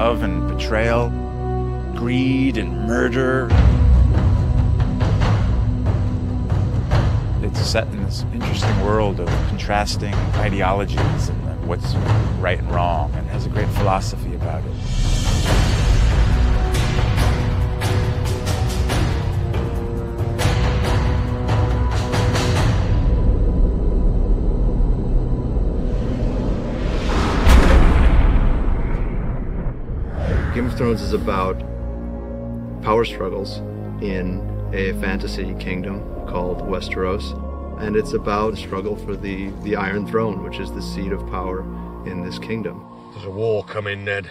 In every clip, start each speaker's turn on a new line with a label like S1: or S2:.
S1: love and betrayal, greed and murder. It's set in this interesting world of contrasting ideologies and what's right and wrong, and has a great philosophy about it.
S2: Game of Thrones is about power struggles in a fantasy kingdom called Westeros, and it's about the struggle for the Iron Throne, which is the seat of power in this kingdom.
S3: There's a war coming, Ned.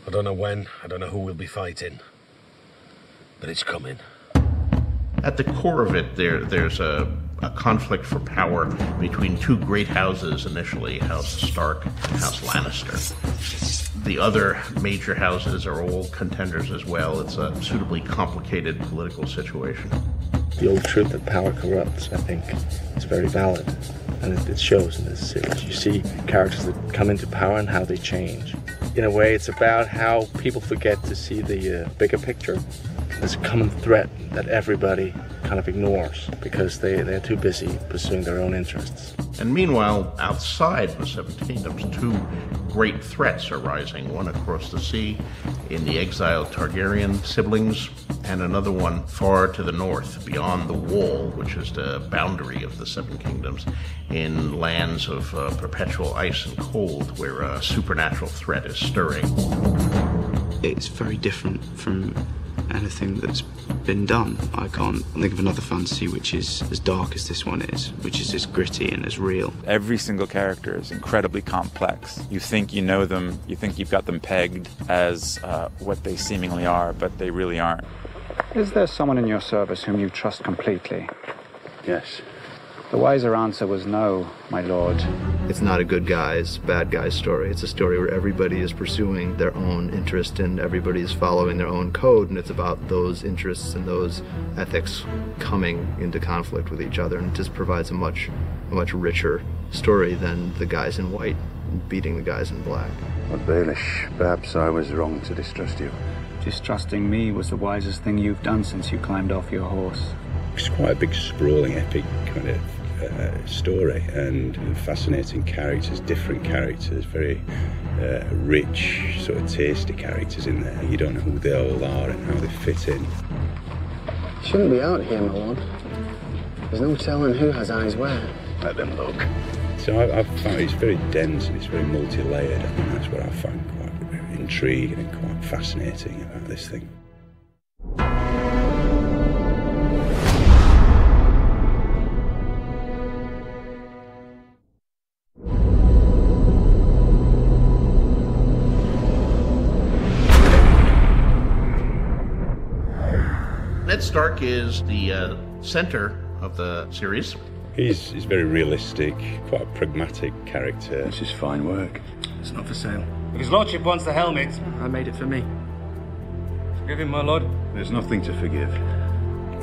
S3: I don't know when, I don't know who we'll be fighting, but it's coming.
S4: At the core of it, there's a conflict for power between two great houses initially, House Stark and House Lannister. The other major houses are all contenders as well. It's a suitably complicated political situation.
S5: The old truth that power corrupts, I think, is very valid. And it shows in this series. You see characters that come into power and how they change. In a way, it's about how people forget to see the bigger picture. There's a common threat that everybody kind of ignores because they're too busy pursuing their own interests.
S4: And meanwhile, outside the Seven Kingdoms, two great threats are rising. One across the sea in the exiled Targaryen siblings, and another one far to the north, beyond the Wall, which is the boundary of the Seven Kingdoms, in lands of perpetual ice and cold, where a supernatural threat is stirring.
S6: It's very different from anything that's been done. I can't think of another fantasy which is as dark as this one is, which is as gritty and as real.
S1: Every single character is incredibly complex. You think you know them, you think you've got them pegged as what they seemingly are, but they really aren't.
S7: Is there someone in your service whom you trust completely?
S5: Yes.
S7: The wiser answer was no, my lord.
S2: It's not a good guys, bad guys story. It's a story where everybody is pursuing their own interest and everybody is following their own code, and it's about those interests and those ethics coming into conflict with each other, and it just provides a much richer story than the guys in white beating the guys in black.
S8: But Baelish, perhaps I was wrong to distrust you.
S7: Distrusting me was the wisest thing you've done since you climbed off your horse.
S9: It's quite a big, sprawling, epic kind of story, and fascinating characters, different characters, very rich, sort of tasty characters in there. You don't know who they all are and how they fit in.
S10: Shouldn't be out here, my lord. There's no telling who has eyes where.
S8: Let them look.
S9: So I've found it's very dense and it's very multi-layered. I think that's what I find quite intriguing and quite fascinating about this thing.
S4: Ned Stark is the center of the series.
S9: He's very realistic, quite a pragmatic character.
S8: This is fine work.
S10: It's not for sale.
S11: If his lordship wants the helmet,
S10: I made it for me.
S11: forgive him, my lord.
S8: There's nothing to forgive.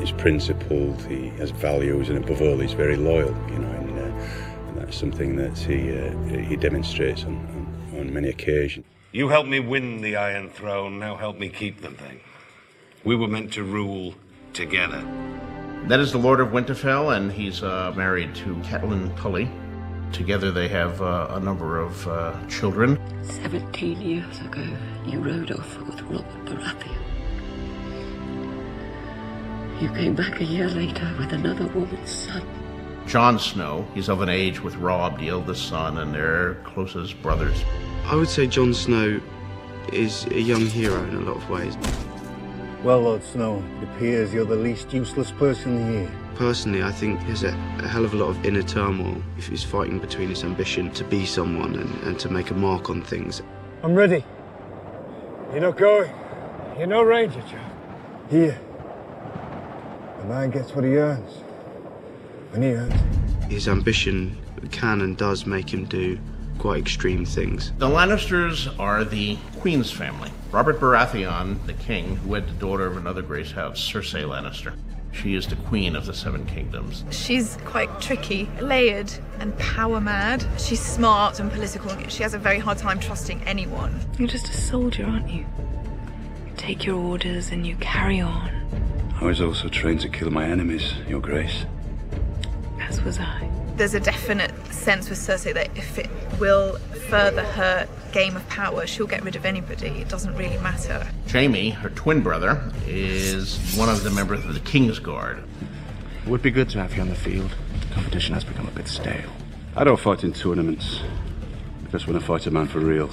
S9: He's principled, he has values, and above all, he's very loyal, you know, and that's something that he demonstrates on many occasions.
S3: You helped me win the Iron Throne, now help me keep the thing. We were meant to rule together.
S4: That is the Lord of Winterfell, and he's married to Catelyn Tully. Together they have a number of children.
S12: 17 years ago, you rode off with Robert Baratheon. You came back a year later with another woman's son.
S4: Jon Snow, he's of an age with Robb, the eldest son, and they're closest brothers.
S6: I would say Jon Snow is a young hero in a lot of ways.
S13: Well, Lord Snow, it appears you're the least useless person here.
S6: Personally, I think there's a hell of a lot of inner turmoil if he's fighting between his ambition to be someone and to make a mark on things.
S13: I'm ready. You're not going. You're no ranger, Joe. Here. The man gets what he earns. When he earns it.
S6: His ambition can and does make him do quite extreme things.
S4: The Lannisters are the Queen's family. Robert Baratheon, the king, who wed the daughter of another great house, Cersei Lannister. She is the queen of the Seven Kingdoms.
S14: She's quite tricky, layered and power mad. She's smart and political. She has a very hard time trusting anyone.
S12: You're just a soldier, aren't you? You take your orders and you carry on.
S8: I was also trained to kill my enemies, Your Grace.
S12: As was I.
S14: There's a definite sense with Cersei that if it will further her game of power, she'll get rid of anybody. It doesn't really matter.
S4: Jaime, her twin brother, is one of the members of the King's Guard.
S6: It would be good to have you on the field. The competition has become a bit stale.
S8: I don't fight in tournaments, because when I fight a man for real,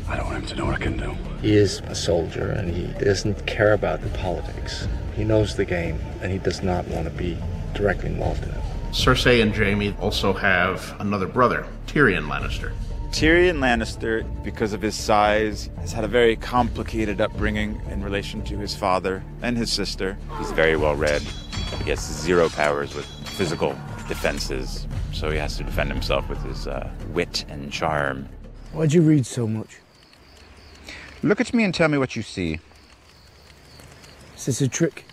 S8: I don't want him to know what I can do.
S5: He is a soldier and he doesn't care about the politics. He knows the game and he does not want to be directly involved in it.
S4: Cersei and Jaime also have another brother, Tyrion Lannister.
S1: Tyrion Lannister, because of his size, has had a very complicated upbringing in relation to his father and his sister. He's very well read. He has 0 powers with physical defenses, so he has to defend himself with his wit and charm.
S13: Why'd you read so much?
S15: Look at me and tell me what you see.
S13: Is this a trick?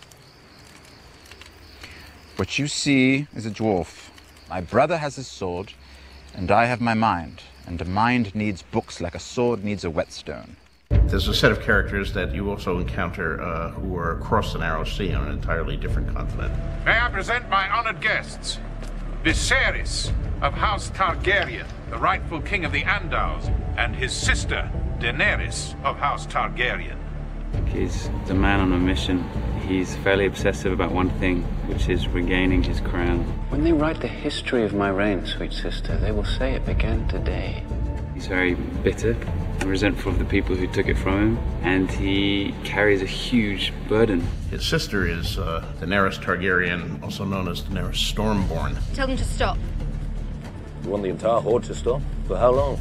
S15: What you see is a dwarf. My brother has his sword, and I have my mind. And a mind needs books like a sword needs a whetstone.
S4: There's a set of characters that you also encounter who are across the narrow sea on an entirely different continent.
S16: May I present my honored guests, Viserys of House Targaryen, the rightful king of the Andals, and his sister, Daenerys of House Targaryen.
S7: He's a man on a mission. He's fairly obsessive about one thing, which is regaining his crown.
S10: When they write the history of my reign, sweet sister, they will say it began today.
S7: He's very bitter and resentful of the people who took it from him, and he carries a huge burden.
S4: His sister is Daenerys Targaryen, also known as Daenerys Stormborn.
S17: Tell them to stop.
S18: You want the entire horde to stop? For how long?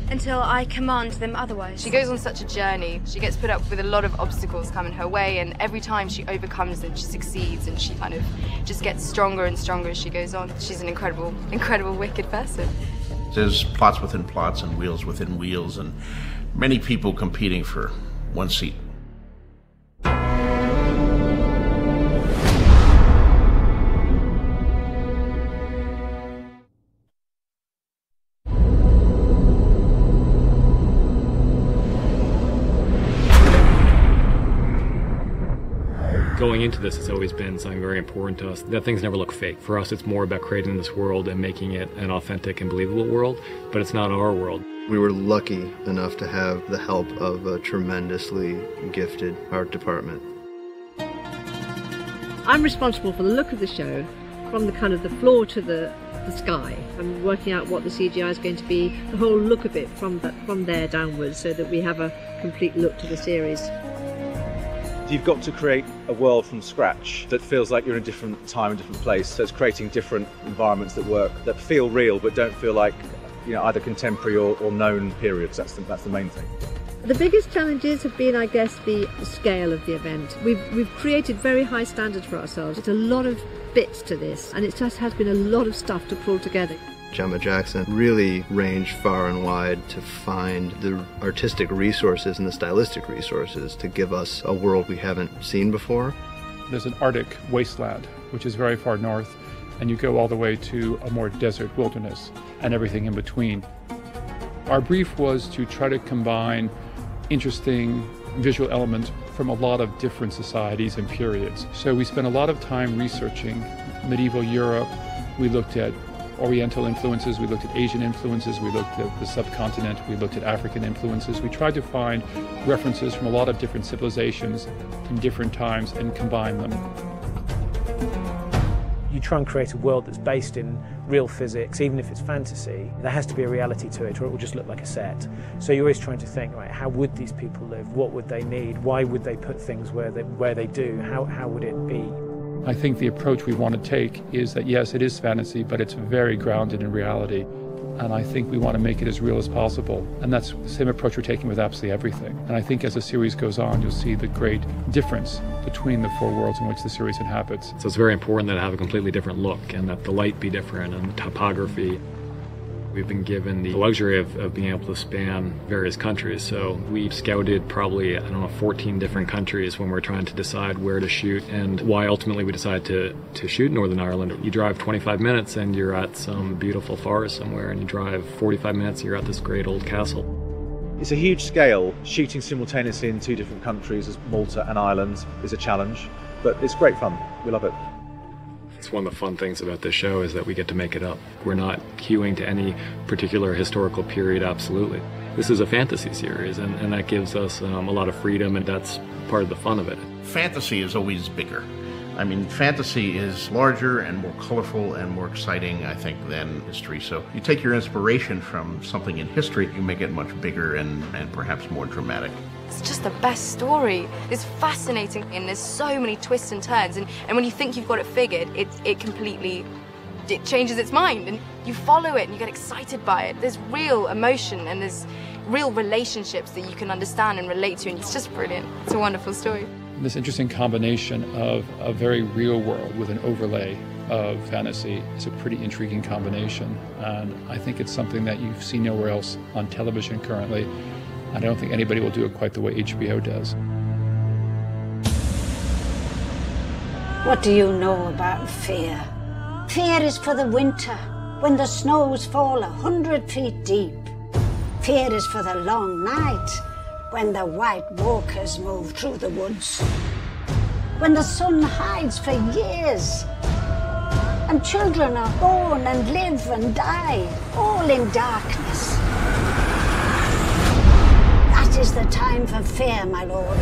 S17: Until I command them otherwise.
S19: She goes on such a journey. She gets put up with a lot of obstacles coming her way, and every time she overcomes them, she succeeds, and she kind of just gets stronger and stronger as she goes on. She's an incredible, incredible, wicked person.
S4: There's plots within plots and wheels within wheels, and many people competing for one seat.
S20: Going into this, it's always been something very important to us. That things never look fake. For us, it's more about creating this world and making it an authentic and believable world, but it's not our world.
S2: We were lucky enough to have the help of a tremendously gifted art department.
S21: I'm responsible for the look of the show, from the kind of the floor to the sky. I'm working out what the CGI is going to be, the whole look of it from there downwards, so that we have a complete look to the series.
S22: You've got to create a world from scratch that feels like you're in a different time and different place. So it's creating different environments that work, that feel real but don't feel like, you know, either contemporary or known periods. That's the main thing.
S21: The biggest challenges have been, I guess, the scale of the event. We've created very high standards for ourselves. It's a lot of bits to this, and it just has been a lot of stuff to pull together.
S2: Gemma Jackson really ranged far and wide to find the artistic resources and the stylistic resources to give us a world we haven't seen before.
S23: There's an Arctic wasteland, which is very far north, and you go all the way to a more desert wilderness and everything in between. Our brief was to try to combine interesting visual elements from a lot of different societies and periods. So we spent a lot of time researching medieval Europe. We looked at Oriental influences, we looked at Asian influences, we looked at the subcontinent, we looked at African influences. We tried to find references from a lot of different civilizations in different times and combine them.
S24: You try and create a world that's based in real physics, even if it's fantasy. There has to be a reality to it, or it will just look like a set. So you're always trying to think, right, how would these people live? What would they need? Why would they put things where they do? How would it be?
S23: I think the approach we want to take is that, yes, it is fantasy, but it's very grounded in reality. And I think we want to make it as real as possible. And that's the same approach we're taking with absolutely everything. And I think as the series goes on, you'll see the great difference between the four worlds in which the series inhabits.
S20: So it's very important that it have a completely different look, and that the light be different, and the topography. We've been given the luxury of being able to span various countries. So we scouted probably, 14 different countries when we're trying to decide where to shoot and why ultimately we decided to shoot Northern Ireland. You drive 25 minutes and you're at some beautiful forest somewhere, and you drive 45 minutes and you're at this great old castle.
S22: It's a huge scale. Shooting simultaneously in 2 different countries as Malta and Ireland is a challenge, but it's great fun. We love it.
S20: It's one of the fun things about this show is that we get to make it up. We're not hewing to any particular historical period, absolutely. This is a fantasy series, and that gives us a lot of freedom, and that's part of the fun of it.
S4: Fantasy is always bigger. I mean, fantasy is larger and more colorful and more exciting, I think, than history. So you take your inspiration from something in history, you make it much bigger and perhaps more dramatic.
S19: It's just the best story. It's fascinating, and there's so many twists and turns, and when you think you've got it figured, it completely changes its mind, and you follow it and you get excited by it. There's real emotion and there's real relationships that you can understand and relate to, and it's just brilliant. It's a wonderful story.
S23: This interesting combination of a very real world with an overlay of fantasy is a pretty intriguing combination, and I think it's something that you see nowhere else on television currently. I don't think anybody will do it quite the way HBO does.
S3: What do you know about fear? Fear is for the winter, when the snows fall 100 feet deep. Fear is for the long night, when the white walkers move through the woods. When the sun hides for years, and children are born and live and die, all in darkness. That is the time for fear, my lord.